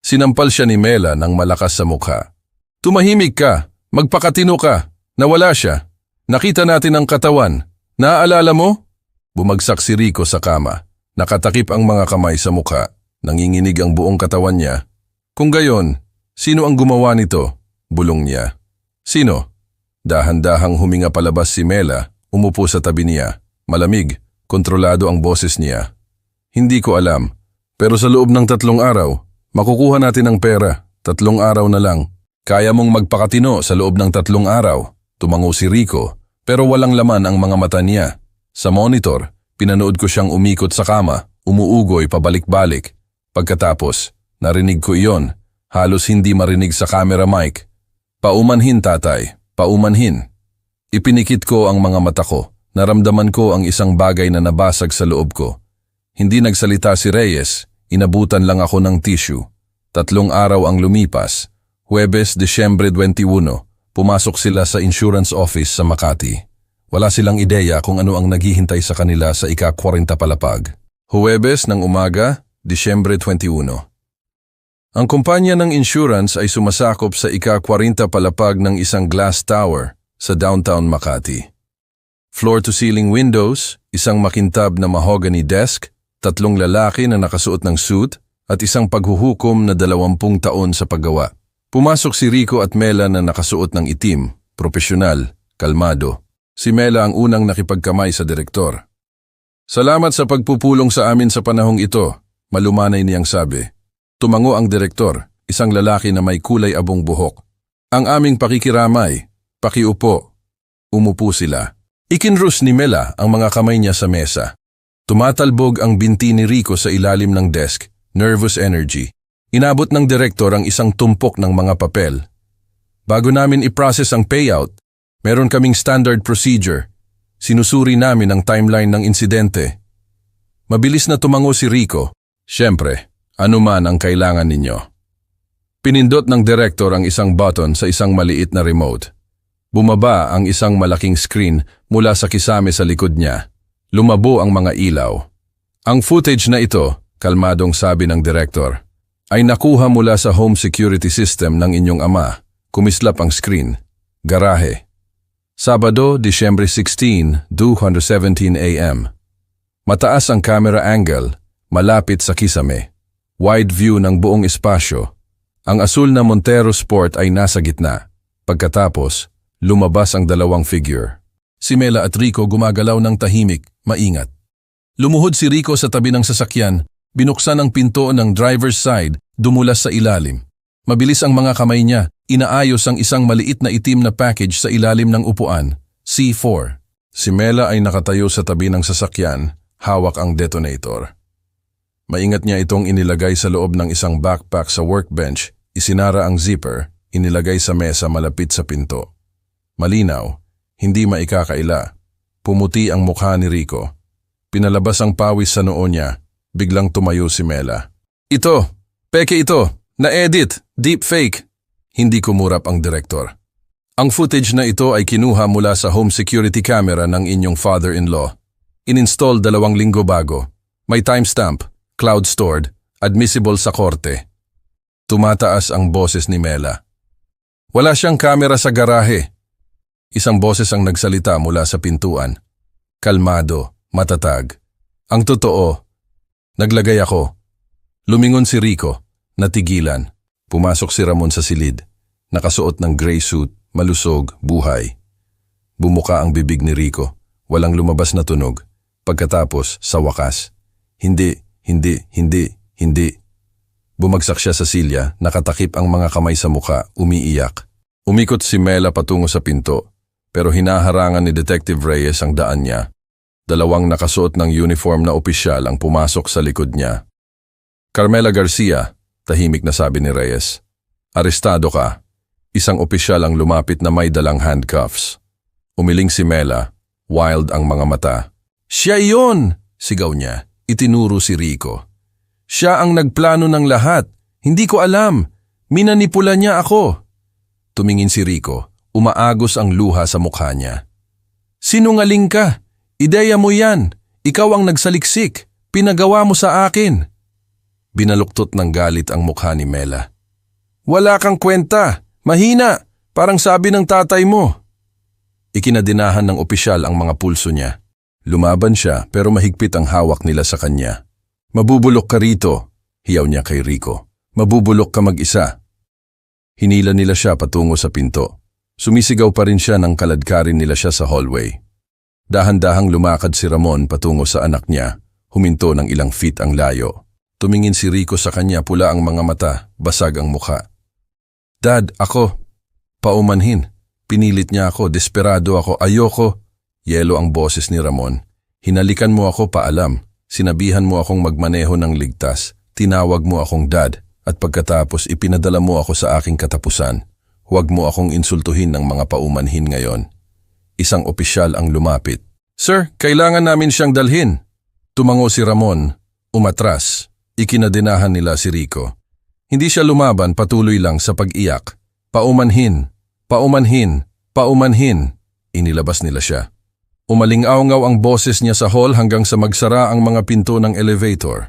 Sinampal siya ni Mela ng malakas sa mukha. Tumahimik ka. Magpakatino ka. Nawala siya. Nakita natin ang katawan. Naaalala mo? Bumagsak si Rico sa kama. Nakatakip ang mga kamay sa mukha. Nanginginig ang buong katawan niya. Kung gayon, sino ang gumawa nito? Bulong niya. Sino? Dahan-dahang huminga palabas si Mela. Umupo sa tabi niya. Malamig. Kontrolado ang boses niya. Hindi ko alam. Pero sa loob ng 3 araw, makukuha natin ang pera. 3 araw na lang. Kaya mong magpakatino sa loob ng 3 araw. Tumango si Rico, pero walang laman ang mga mata niya. Sa monitor, pinanood ko siyang umikot sa kama, umuugoy pabalik-balik. Pagkatapos, narinig ko iyon, halos hindi marinig sa camera mic. Paumanhin, tatay, paumanhin. Ipinikit ko ang mga mata ko. Naramdaman ko ang isang bagay na nabasag sa loob ko. Hindi nagsalita si Reyes. Inabutan lang ako ng tissue. 3 araw ang lumipas. Huwebes, Disyembre 21, Pumasok sila sa insurance office sa Makati. Wala silang ideya kung ano ang naghihintay sa kanila sa ika-40 palapag. Huwebes ng umaga, Disyembre 21. Ang kumpanya ng insurance ay sumasakop sa ika-40 palapag ng isang glass tower sa downtown Makati. Floor-to-ceiling windows, isang makintab na mahogany desk, 3 lalaki na nakasuot ng suit at isang paghuhukom na 20 taon sa paggawa. Pumasok si Rico at Mela na nakasuot ng itim, propesyonal, kalmado. Si Mela ang unang nakipagkamay sa direktor. "Salamat sa pagpupulong sa amin sa panahong ito," malumanay niyang sabi. Tumango ang direktor, isang lalaki na may kulay abong buhok. "Ang aming pakikiramay, pakiupo." Umupo sila. Ikinrus ni Mela ang mga kamay niya sa mesa. Tumatalbog ang binti ni Rico sa ilalim ng desk, nervous energy. Inabot ng direktor ang isang tumpok ng mga papel. "Bago namin i-process ang payout, meron kaming standard procedure. Sinusuri namin ang timeline ng insidente." Mabilis na tumango si Rico. "Siyempre, anuman ang kailangan ninyo." Pinindot ng direktor ang isang button sa isang maliit na remote. Bumaba ang isang malaking screen mula sa kisame sa likod niya. Lumabo ang mga ilaw. "Ang footage na ito," kalmadong sabi ng direktor, "ay nakuha mula sa home security system ng inyong ama." Kumislap ang screen. Garahe. Sabado, Disyembre 16, 2:17 a.m. Mataas ang camera angle, malapit sa kisame. Wide view ng buong espasyo. Ang asul na Montero Sport ay nasa gitna. Pagkatapos, lumabas ang dalawang figure. Si Mela at Rico gumagalaw ng tahimik, maingat. Lumuhod si Rico sa tabi ng sasakyan, binuksan ang pinto ng driver's side, dumulas sa ilalim. Mabilis ang mga kamay niya, inaayos ang isang maliit na itim na package sa ilalim ng upuan, C4. Si Mela ay nakatayo sa tabi ng sasakyan, hawak ang detonator. Maingat niya itong inilagay sa loob ng isang backpack sa workbench, isinara ang zipper, inilagay sa mesa malapit sa pinto. Malinaw, hindi maikakaila. Pumuti ang mukha ni Rico. Pinalabas ang pawis sa noo niya, biglang tumayo si Mela. "Ito, peke ito, na-edit, deepfake." Hindi kumurap ang direktor. "Ang footage na ito ay kinuha mula sa home security camera ng inyong father-in-law. In-install 2 linggo bago. May timestamp, cloud-stored, admissible sa korte." Tumataas ang boses ni Mela. "Wala siyang kamera sa garahe." Isang boses ang nagsalita mula sa pintuan. Kalmado, matatag. "Ang totoo, naglagay ako." Lumingon si Rico, natigilan. Pumasok si Ramon sa silid. Nakasuot ng gray suit, malusog, buhay. Bumuka ang bibig ni Rico. Walang lumabas na tunog. Pagkatapos, sa wakas, "Hindi, hindi, hindi, hindi." Bumagsak siya sa silya, nakatakip ang mga kamay sa muka, umiiyak. Umikot si Mela patungo sa pinto, pero hinaharangan ni Detective Reyes ang daan niya. 2 nakasuot ng uniform na opisyal ang pumasok sa likod niya. "Carmela Garcia," tahimik na sabi ni Reyes. "Arestado ka." Isang opisyal ang lumapit na may dalang handcuffs. Umiling si Mela, wild ang mga mata. "Siya iyon!" sigaw niya. Itinuro si Rico. "Siya ang nagplano ng lahat. Hindi ko alam. Minanipula niya ako." Tumingin si Rico. Umaagos ang luha sa mukha niya. "Sinungaling ka. Ideya mo yan. Ikaw ang nagsaliksik. Pinagawa mo sa akin." Binaluktot ng galit ang mukha ni Mela. "Wala kang kwenta. Mahina. Parang sabi ng tatay mo." Ikinadinahan ng opisyal ang mga pulso niya. Lumaban siya pero mahigpit ang hawak nila sa kanya. "Mabubulok ka rito," hiyaw niya kay Rico. "Mabubulok ka mag-isa." Hinila nila siya patungo sa pinto. Sumisigaw pa rin siya nang kaladkarin nila siya sa hallway. Dahan-dahang lumakad si Ramon patungo sa anak niya, huminto ng ilang feet ang layo. Tumingin si Rico sa kanya, pula ang mga mata, basag ang mukha. "Dad, ako." Paumanhin. Pinilit niya ako, desperado ako, ayoko. Yelo ang boses ni Ramon. "Hinalikan mo ako paalam. Sinabihan mo akong magmaneho ng ligtas. Tinawag mo akong dad. At pagkatapos ipinadala mo ako sa aking katapusan. Huwag mo akong insultuhin ng mga paumanhin ngayon." Isang opisyal ang lumapit. "Sir, kailangan namin siyang dalhin." Tumango si Ramon. Umatras. Ikinadinahan nila si Rico. Hindi siya lumaban, patuloy lang sa pag-iyak. "Paumanhin. Paumanhin, paumanhin, inilabas nila siya. Umalingaw-ngaw ang boses niya sa hall hanggang sa magsara ang mga pinto ng elevator.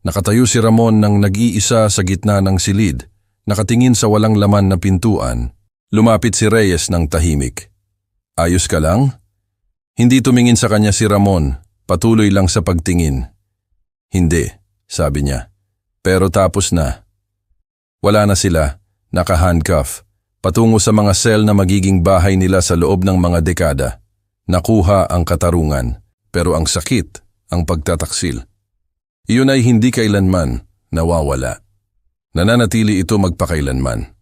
Nakatayo si Ramon nang nag-iisa sa gitna ng silid, nakatingin sa walang laman na pintuan. Lumapit si Reyes ng tahimik. Ayos ka lang? Hindi tumingin sa kanya si Ramon, patuloy lang sa pagtingin. Hindi, sabi niya. Pero tapos na. Wala na sila, naka-handcuff, patungo sa mga cell na magiging bahay nila sa loob ng mga dekada. Nakuha ang katarungan, pero ang sakit, ang pagtataksil. Iyon ay hindi kailanman nawawala. Nananatili ito magpakailanman.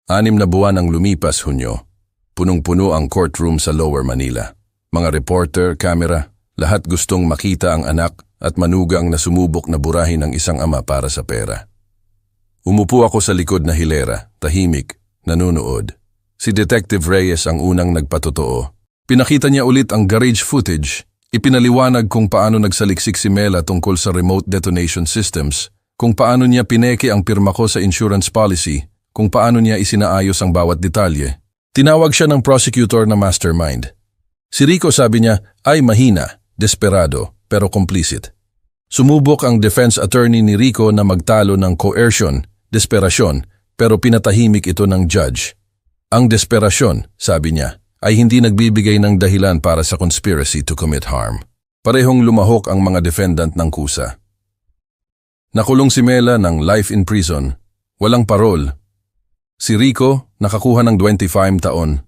6 na buwan ang lumipas, Hunyo. Punong-puno ang courtroom sa Lower Manila. Mga reporter, camera, lahat gustong makita ang anak at manugang na sumubok na burahin ng isang ama para sa pera. Umupo ako sa likod na hilera, tahimik, nanunood. Si Detective Reyes ang unang nagpatotoo. Pinakita niya ulit ang garage footage. Ipinaliwanag kung paano nagsaliksik si Mela tungkol sa remote detonation systems, kung paano niya pineke ang pirma ko sa insurance policy, kung paano niya isinaayos ang bawat detalye. Tinawag siya ng prosecutor na mastermind. Si Rico, sabi niya, ay mahina, desperado, pero complicit. Sumubok ang defense attorney ni Rico na magtalo ng coercion, desperasyon, pero pinatahimik ito ng judge. Ang desperasyon, sabi niya, ay hindi nagbibigay ng dahilan para sa conspiracy to commit harm. Parehong lumahok ang mga defendant ng kusa. Nakulong si Mela ng life in prison, walang parol. Si Rico nakakuha ng 25 taon.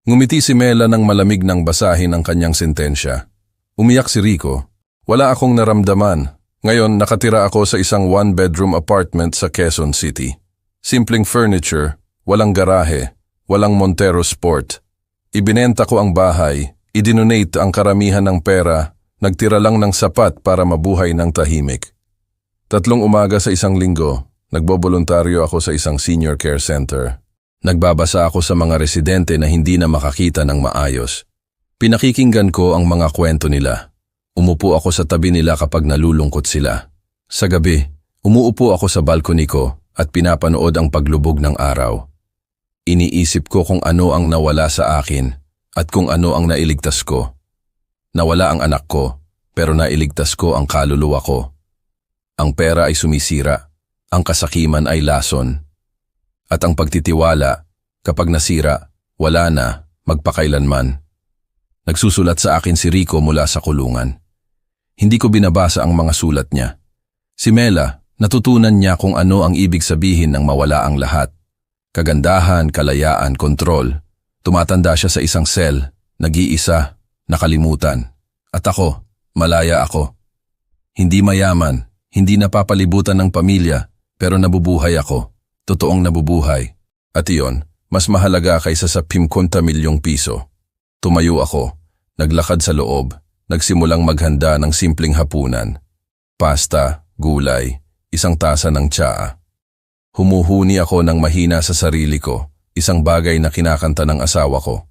Ngumiti si Mela nang malamig ng basahin ang kanyang sentensya. Umiyak si Rico. Wala akong naramdaman. Ngayon nakatira ako sa isang 1-bedroom apartment sa Quezon City. Simpleng furniture, walang garahe, walang Montero Sport. Ibinenta ko ang bahay, idinonate ang karamihan ng pera, nagtira lang ng sapat para mabuhay ng tahimik. 3 umaga sa isang linggo, nagboboluntaryo ako sa isang senior care center. Nagbabasa ako sa mga residente na hindi na makakita ng maayos. Pinakikinggan ko ang mga kwento nila. Umupo ako sa tabi nila kapag nalulungkot sila. Sa gabi, umuupo ako sa balcony ko at pinapanood ang paglubog ng araw. Iniisip ko kung ano ang nawala sa akin at kung ano ang nailigtas ko. Nawala ang anak ko, pero nailigtas ko ang kaluluwa ko. Ang pera ay sumisira, ang kasakiman ay lason. At ang pagtitiwala, kapag nasira, wala na, magpakailanman. Nagsusulat sa akin si Rico mula sa kulungan. Hindi ko binabasa ang mga sulat niya. Si Mela, natutunan niya kung ano ang ibig sabihin ng mawala ang lahat. Kagandahan, kalayaan, kontrol. Tumatanda siya sa isang cell, nag-iisa, nakalimutan. At ako, malaya ako. Hindi mayaman, hindi napapalibutan ng pamilya, pero nabubuhay ako. Totoong nabubuhay. At iyon, mas mahalaga kaysa sa 50 milyong piso. Tumayo ako, naglakad sa loob, nagsimulang maghanda ng simpleng hapunan. Pasta, gulay, isang tasa ng tsaa. Humuhuni ako ng mahina sa sarili ko, isang bagay na kinakanta ng asawa ko.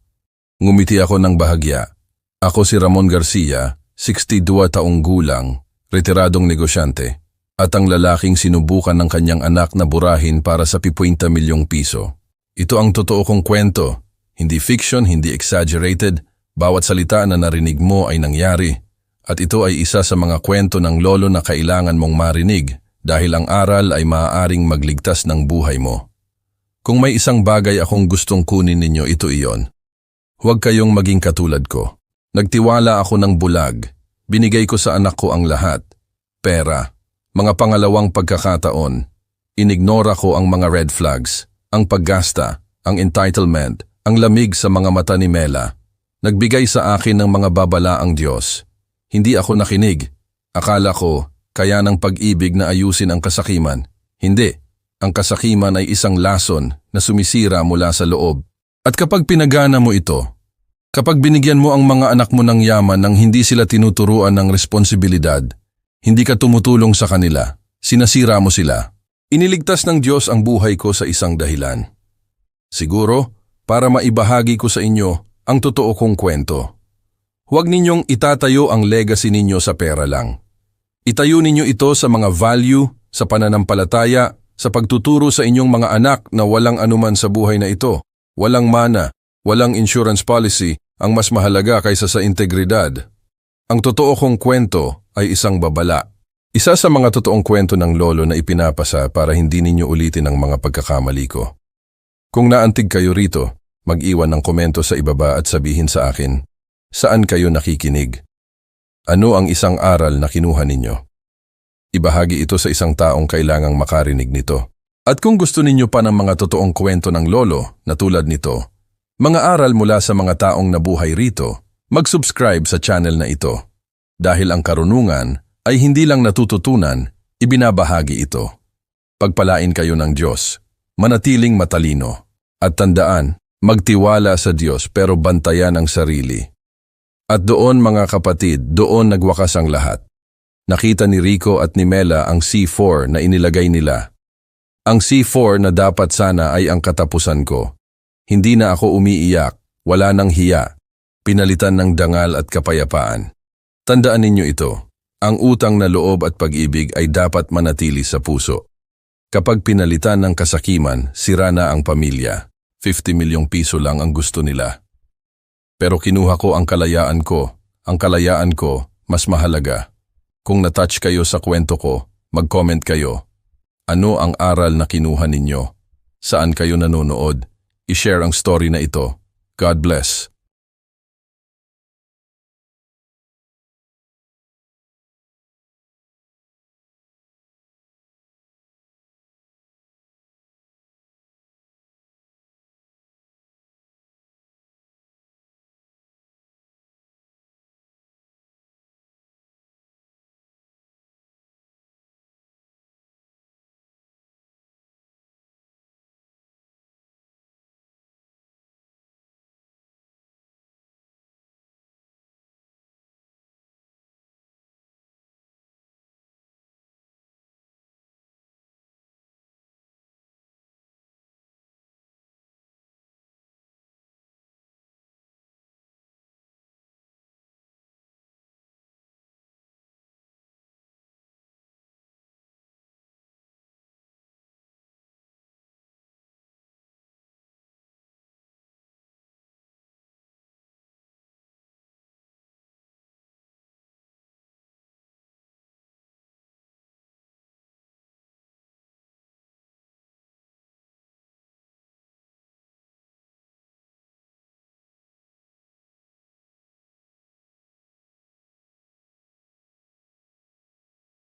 Ngumiti ako ng bahagya. Ako si Ramon Garcia, 62 taong gulang, retiradong negosyante, at ang lalaking sinubukan ng kanyang anak na burahin para sa 50 milyong piso. Ito ang totoo kong kwento, hindi fiction, hindi exaggerated, bawat salita na narinig mo ay nangyari, at ito ay isa sa mga kwento ng lolo na kailangan mong marinig, dahil ang aral ay maaaring magligtas ng buhay mo. Kung may isang bagay akong gustong kunin ninyo, ito iyon. Huwag kayong maging katulad ko. Nagtiwala ako ng bulag. Binigay ko sa anak ko ang lahat. Pera. Mga pangalawang pagkakataon. Inignora ko ang mga red flags. Ang paggasta. Ang entitlement. Ang lamig sa mga mata ni Mela. Nagbigay sa akin ng mga babala ang Diyos. Hindi ako nakinig. Akala ko, kaya ng pag-ibig na ayusin ang kasakiman. Hindi. Ang kasakiman ay isang lason na sumisira mula sa loob. At kapag pinagana mo ito, kapag binigyan mo ang mga anak mo ng yaman nang hindi sila tinuturuan ng responsibilidad, hindi ka tumutulong sa kanila, sinasira mo sila. Iniligtas ng Diyos ang buhay ko sa isang dahilan. Siguro, para maibahagi ko sa inyo ang totoo kong kwento. Huwag ninyong itatayo ang legacy ninyo sa pera lang. Itayo ninyo ito sa mga value, sa pananampalataya, sa pagtuturo sa inyong mga anak na walang anuman sa buhay na ito. Walang mana, walang insurance policy ang mas mahalaga kaysa sa integridad. Ang totoo kong kwento ay isang babala. Isa sa mga totoong kwento ng lolo na ipinapasa para hindi ninyo ulitin ang mga pagkakamali ko. Kung naantig kayo rito, mag-iwan ng komento sa ibaba at sabihin sa akin, saan kayo nakikinig? Ano ang isang aral na kinuha ninyo? Ibahagi ito sa isang taong kailangang makarinig nito. At kung gusto ninyo pa ng mga totoong kwento ng lolo na tulad nito, mga aral mula sa mga taong nabuhay rito, mag-subscribe sa channel na ito. Dahil ang karunungan ay hindi lang natututunan, ibinabahagi ito. Pagpalain kayo ng Diyos, manatiling matalino, at tandaan, magtiwala sa Diyos pero bantayan ang sarili. At doon mga kapatid, doon nagwakas ang lahat. Nakita ni Rico at ni Mela ang C4 na inilagay nila. Ang C4 na dapat sana ay ang katapusan ko. Hindi na ako umiiyak, wala nang hiya. Pinalitan ng dangal at kapayapaan. Tandaan ninyo ito, ang utang na loob at pag-ibig ay dapat manatili sa puso. Kapag pinalitan ng kasakiman, sira na ang pamilya. 50 milyong piso lang ang gusto nila. Pero kinuha ko ang kalayaan ko. Ang kalayaan ko, mas mahalaga. Kung na-touch kayo sa kwento ko, mag-comment kayo. Ano ang aral na kinuha ninyo? Saan kayo nanonood? I-share ang story na ito. God bless.